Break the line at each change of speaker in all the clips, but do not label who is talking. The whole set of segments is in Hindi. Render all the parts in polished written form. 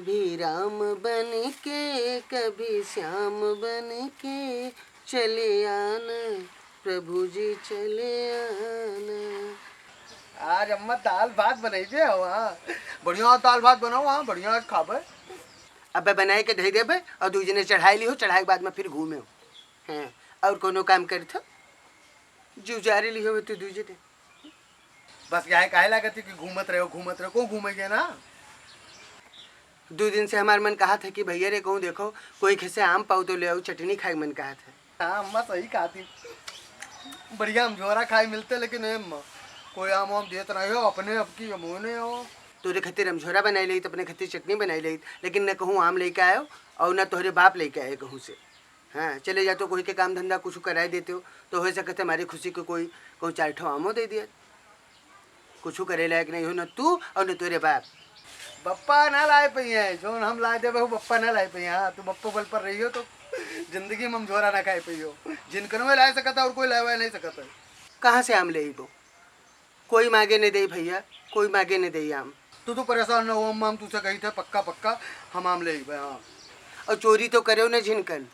कभी राम बन के कभी श्याम बन के चले आना प्रभु जी चले आना।
आज अम्मा दाल भात बनाई दे हाँ बढ़िया दाल भात बनाओ हाँ बढ़िया खाबे।
अब बनाए के धई देबे और दूजे ने चढ़ाई ली हो, चढ़ाई के बाद में फिर घूमे हो हैं और कोनो काम कर थो जुजारे ली हो तो दूजे ने
बस यह काहे लागत कि घूमत रहो को घूमेंगे ना।
2 दिन से हमार मन कहा था कि भैया रे कहूँ देखो कोई खेसे आम पाऊ तो ले आओ, चटनी खाए मन कहा था।
हाँ अम्मा सही खाती बढ़िया हम झोरा खाए मिलते लेकिन अम्मा कोई आम वाम देत नहीं हो अपने अब की अमोने हो।
तोरे खातिर रमझोरा बनाई ली, अपने खातिर चटनी बनाई ली, लेकिन न कहूँ आम लेके आयो और न तोहरे बाप लेके आए कहूँ से। हाँ चले जाते कोई के काम धंधा कुछ कराए देते हो तो हो सकते हमारी खुशी को कोई कहूँ 4 ठो आमो दे दिया। कुछ करे लायक नहीं हो न तू और न तोरे बाप।
बप्पा ना लाए पी है जो हम लाए दे बहु बप्पा ना लाए पी। हाँ तू बप्पो बल पर रही हो तो जिंदगी में हम झोरा ना खाए पी हो। जिनकन में ला सकता और कोई लाए नहीं सकता।
कहाँ से आम ले वो कोई मांगे नहीं दे भैया, कोई मांगे नहीं दे आम।
तू परेशान न हो अम्मा हम तुझसे कही थे पक्का पक्का हम आम ले हाँ।
और चोरी तो करे न झिनकन,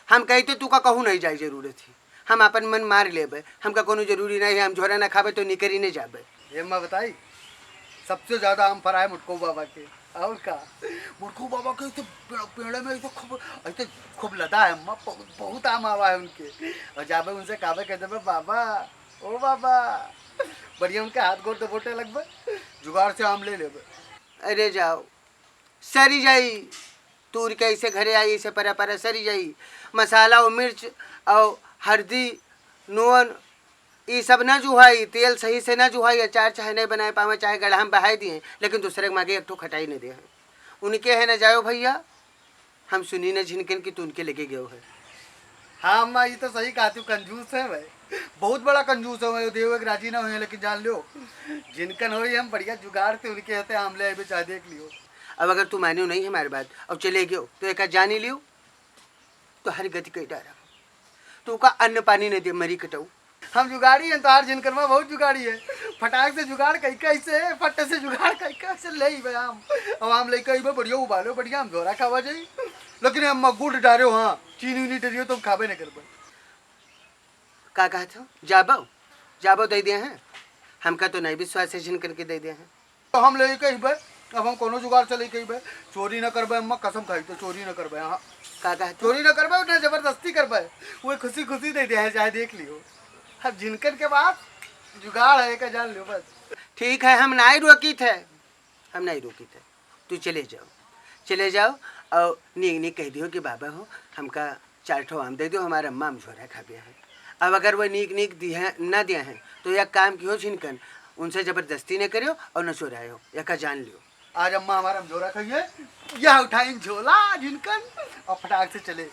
हम कही तो तू का कहूँ नहीं जाए जरूरत थी, हम अपन मन मार लेबे, हमका कोनो जरूरी नहीं है, हम झोरा ना खाबे तो निकरी नहीं जाबे।
ये मैं बताई सबसे ज्यादा आम फराए मुटको बाबा के और का मुटको बाबा के पेड़ में ऐसे खूब लदा है अम्मा बहुत आम आवा है उनके। और जाबे उनसे काबे कह देबे बाबा ओ बाबा बढ़िया उनके हाथ गोड़ तो बोटे लगबे जुगाड़ से आम ले लेबे।
अरे जाओ सरी जाई तूर के ऐसे घरे आई ऐसे परा परा सरी जाई। मसाला और मिर्च और हल्दी नून ये सब ना जुहाई, तेल सही से ना जुहाई, अचार चाहे नहीं बनाए पावे चाहे गढ़ा में बहाई दिए, लेकिन दूसरे के मांगे एक ठो खटाई नहीं दे है। उनके है ना जाओ भैया, हम सुनी न झिनकन की तू उनके लेके गए है।
हाँ अम्मा ये तो सही कहा तू कंजूस है भाई बहुत बड़ा कंजूस है भाई देव राजी ना हुए लेकिन जान लो जिनकन हो हम बढ़िया जुगाड़ थे उनके हते आमले आए चाहे देख लियो।
अब अगर तू मानो नहीं हमारी बात और चले गयो तो एक जान ही लियो तो हर गति कही डारा तू का अन्न पानी नहीं दे मरी कटाऊ।
हम जुगाड़ी हैं तो हर जिनकन में बहुत जुगाड़ी है फटाक से जुगाड़ कई कैसे फट्टे से जुगाड़ कई कैसे ले भाई आम अब आम ले कई बढ़िया उबालो बढ़िया हम झोरा खावा जाई लेकिन हम गुड़ डालो हाँ चीनी उनी डरियो तो हम खाबे नहीं कर
का कहा था जाबो जाबो दे दिए हैं हमका तो नहीं विश्वास है जिन करके दे दिए हैं
तो हम ले कही भाई अब हम कोनो जुगाड़ से ले कही भाई चोरी न करबे अम्मा कसम खाई तो चोरी न करबे। हाँ
का कहा
चोरी न करबे ना जबरदस्ती करबे वो खुशी खुशी दे दिया है चाहे देख लियो। अब जिनकन के बाद जुगाड़ है का जान लियो बस।
ठीक है हम नहीं रोकी थे, हम नहीं रोकी थे, तू चले जाओ और नीक नीक कह दियो कि बाबा हो हमका 4 ठो आम दे दो हमारा अम्मा हम झोरा खा गया है। अब अगर वो नीक नीक दिया ना दिया है तो यह काम की हो झिनकन उनसे जबरदस्ती न करियो और न चोरायो या का जान लियो।
आज अम्मा हमारा झोरा खाइए यह उठाई झोला जिनकन और फटाक से चले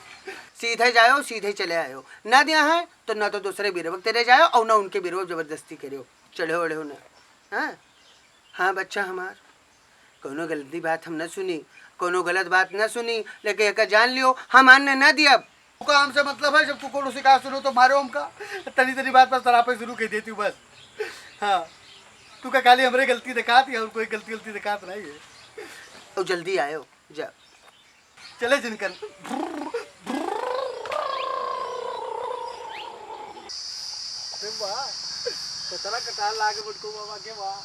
सीधे जाओ सीधे चले आयो, ना दिया है तो ना तो दूसरे बीरवक तेरे जाओ और ना उनके बीरवक जबरदस्ती करियो चढ़े ओढ़े हो ना। हाँ हाँ बच्चा हमार कोनो गलती बात हम न सुनी कोनो गलत बात न सुनी लेकिन एक जान लियो हम आने न दिया।
काम से मतलब है जब तू कोनो शिकायत सुनो तो मारो हमका तनी तनी बात पर सरापे शुरू कह देती हूँ बस। हाँ तू का खाली हमरे गलती दिखाती है और कोई गलती दिखात नहीं है।
तो जल्दी आयो जा
चले जिनकन वाह कितना कटार लागे मुझको बाबा के वाह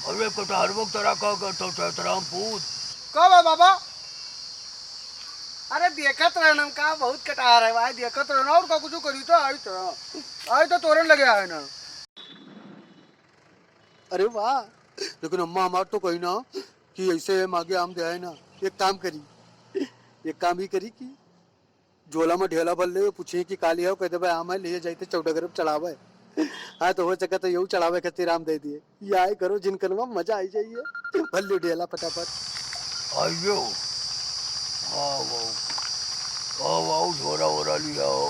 अरे कटार वो तरह का करता तेरा पूत
कब है बाबा। अरे देखत रहना का बहुत कटार है भाई देखत रहना और का कुछ करी तो आई तो तोरण लगे आए ना। अरे वाह लेकिन अम्मा हमार तो कही ना कि ऐसे मांगे आम दे आए ना एक काम ही करी कि झोला में ढेला भर ले पूछे कि काली है कहते भाई आम है ले जाते 14 गरब चढ़ावे। हाँ तो हो सके तो यू चढ़ावे खातिर आम दे दिए ये आए करो जिनकन में मजा आई जाइए भल्लू ढेला फटाफट
आइयो आओ झोरा वोरा लिया हो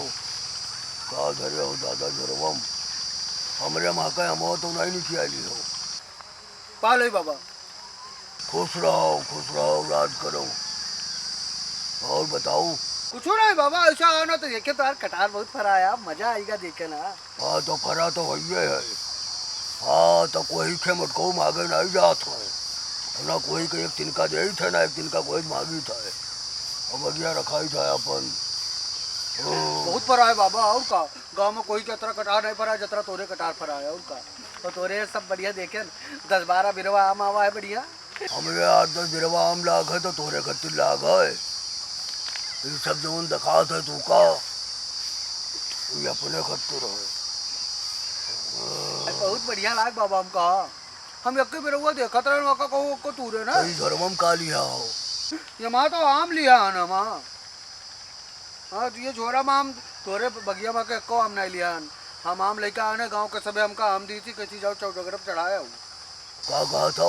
का धरे हो दादा झोरवम हमरे माँ का हम तो नहीं खिया लियो
पालो बाबा
खुश रहो राज करो और बताओ
कुछ नहीं बाबा ऐसा हो ना तो देखे तो यार कटार बहुत फरा है मजा आएगा देखे ना।
हाँ तो फरा तो वही है हाँ तो कोई के मुझको मांगे नहीं जात है ना, कोई के एक तिनका दे थे ना, एक तिनका कोई मांगी था, अब बगिया रखाई था अपन।
बहुत फरा है बाबा, और का गांव में कोई के तरह कटार नहीं फरा जतरा तोरे कटार फरा है, और का तो तोरे सब बढ़िया देखे 10-12 बिरवा आम आवा है बढ़िया।
हमरे 8-10 बिरवा आम लाग है तो तोरे खत्ती लाग है, ये सब जो दिखा थे तू का ये अपने खत्ते रहे।
बहुत बढ़िया लाग बाबा हम कहा, हम एक बिरवा देखा तरह वका को तूरे ना
कई धर्मम का लिया हो,
ये माँ तो आम लिया है ना माँ। हाँ तो ये झोरा में आम तोरे बगिया में के को आम नहीं लिया हन। हम आम लेके आने गांव के सबे हमका आम दी थी, कैसी जाओ चौडगरब चढ़ाया हूँ।
का कहा था?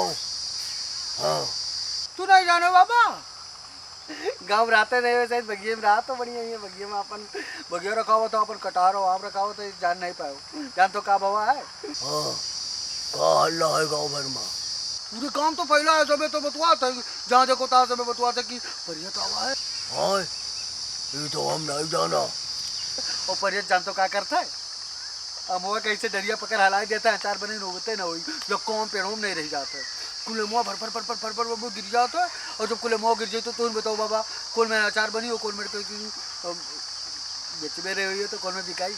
हाँ
तू नहीं जाने बाबा, गाँव रहते नहीं वैसे बगिए में रहा तो बढ़िया है, बगिए में अपन बगिया रखा हुआ था, अपन कटार हो आम रखा हुआ तो जान नहीं पाओ, जान तो का भवा है।
हाँ का हल्ला है गाँव भर में?
पूरे काम तो फैला है, सबे तो बतवा था, जहाँ देखो तहाँ सबे बतवा था कि परियत आवा है।
हाँ ये तो हम नहीं जाना।
और परियत जान तो क्या करता है, अमुआ कैसे डरिया पकड़ हलाई देता है, 4 बने रोते ना हुई जब कौन पेड़ों में नहीं रह जाता है, कुले मुँह भर भर भर भर भर भर वो गिर जाता है, और जब कुले मुँह गिर जाए तो तुम बताओ बाबा कौन में अचार बनी हो, कौन में बेच मेरे हुई हो, तो कौन में बिकाई।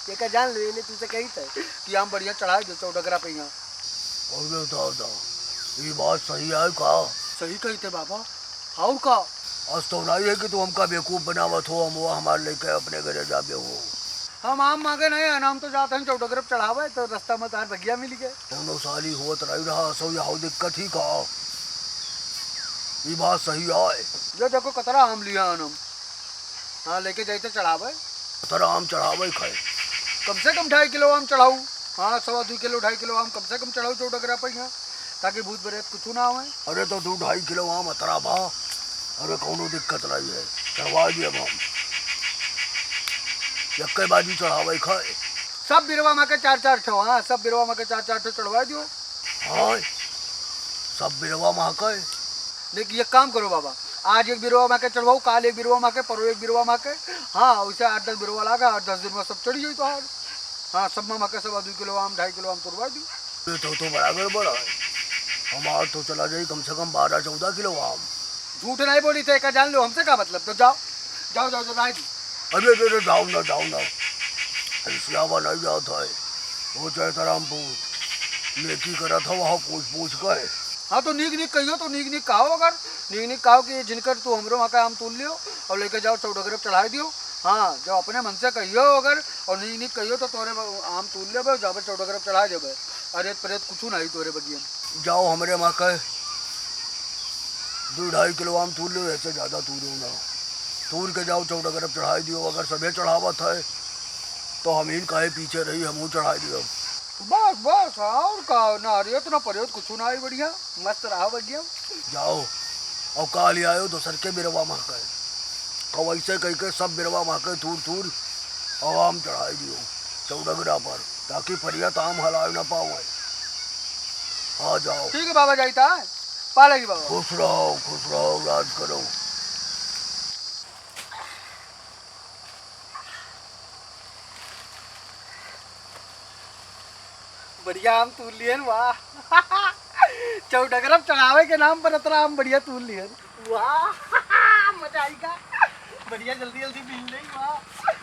ये क्या जान ले ले तुझसे कही था कि हम बढ़िया चढ़ाए दो चौडगरा पे यहाँ।
और तो ये बात सही है का?
सही कही थे बाबा, हाउ का
आज तो नहीं है कि तू हमका बेवकूफ बनावत हो, हम वो हमारे लेके अपने घरे जाबे हो।
हम आम मांगे नहीं है, हम तो जाते हैं चौडगरब चढ़ावे, तो रास्ता में तार बगिया मिल गए।
दोनों साली होत रही रहा सो यह दिक्कत ही का, ये बात सही है।
जो देखो कतरा आम लिया हम, हाँ लेके जाते चढ़ावे,
तेरा आम चढ़ावे खाए
कम से कम 2.5 किलो आम चढ़ाऊ, हाँ 2.25 किलो 2.5 किलो आम कम से कम चढ़ाऊ चौडगरा पे यहाँ, ताकि भूत बरेत कुछ ना हो।
अरे तो तू 2.5 किलो आम अतरा भा, अरे कौनो दिक्कत नहीं है, चढ़वा दिए हम यक्के बाजी चढ़ावे खाए।
सब बिरवा माँ के 4-4 ठो, हाँ सब बिरवा माँ के 4-4 ठो चढ़वा दियो।
हाँ सब बिरवा माँ के।
देखिए एक काम करो बाबा, आज एक बिरवा माँ के चढ़वाऊ, काल एक बिरवा माँ के, परसों एक बिरवा माँ के, हाँ वैसे 8-10 बिरवा लागा, 8-10 दिन में सब चढ़ी जाई तो हार। हाँ सब माँ के 2.25 किलो आम 2.5 किलो आम तोड़वा दी।
ये तो बड़ा गड़बड़ है, हमारा तो चला जाए कम से कम 12-14 किलो आम।
झूठ नहीं बोली थे, का जान लो हमसे क्या मतलब, तो जाओ जाओ जाओ जाओ दी।
अरे अरे जाओ ना ऐसियावा नहीं जाता है, वो चाहे तरह हम नेकी करा था वहाँ पूछ कर।
हाँ तो नीक नीक कहियो, तो नीक नीक कहो, अगर नीक नीक कहो कि जिनकर तू हमरो वहाँ का आम तोड़ लियो और लेके जाओ चौडगरब चढ़ा दियो। हाँ जो अपने मन से कहियो अगर, और नीक नीक कहियो तो तोरे आम तोड़ ले जाबे चौडगरब चढ़ा देबे, अरे परेत कुछ नहीं तोरे बगिया।
जाओ हमारे वहाँ का 2-2.5 किलो आम तोड़ लो, ऐसे ज़्यादा तोड़ो ना, तोड़ के जाओ चौडगरब चढ़ाई दियो। अगर सभी चढ़ावत है तो हम इन काहे पीछे रही, हम चढ़ाई दियो
बस बस, और का ना रियत ना परियत कुछ ना ही, बढ़िया मस्त रहा बढ़िया।
जाओ और काल आयो तो सर के बिरवा माँ का और वैसे कह के सब बिरवा माँ के तूर और आम चढ़ाई दियो चौडगरा पर, ताकि परियत आम हलाए ना पाओ। हाँ जाओ।
ठीक है बाबा, जाता है पालेगी बाबा।
खुश रहो राज करो।
बढ़िया आम तूल लिए वाह। चौडगरब चढ़ावे के नाम पर इतना आम बढ़िया तूल लिए वाह। मजा आएगा, बढ़िया जल्दी जल्दी मिल रही वाह।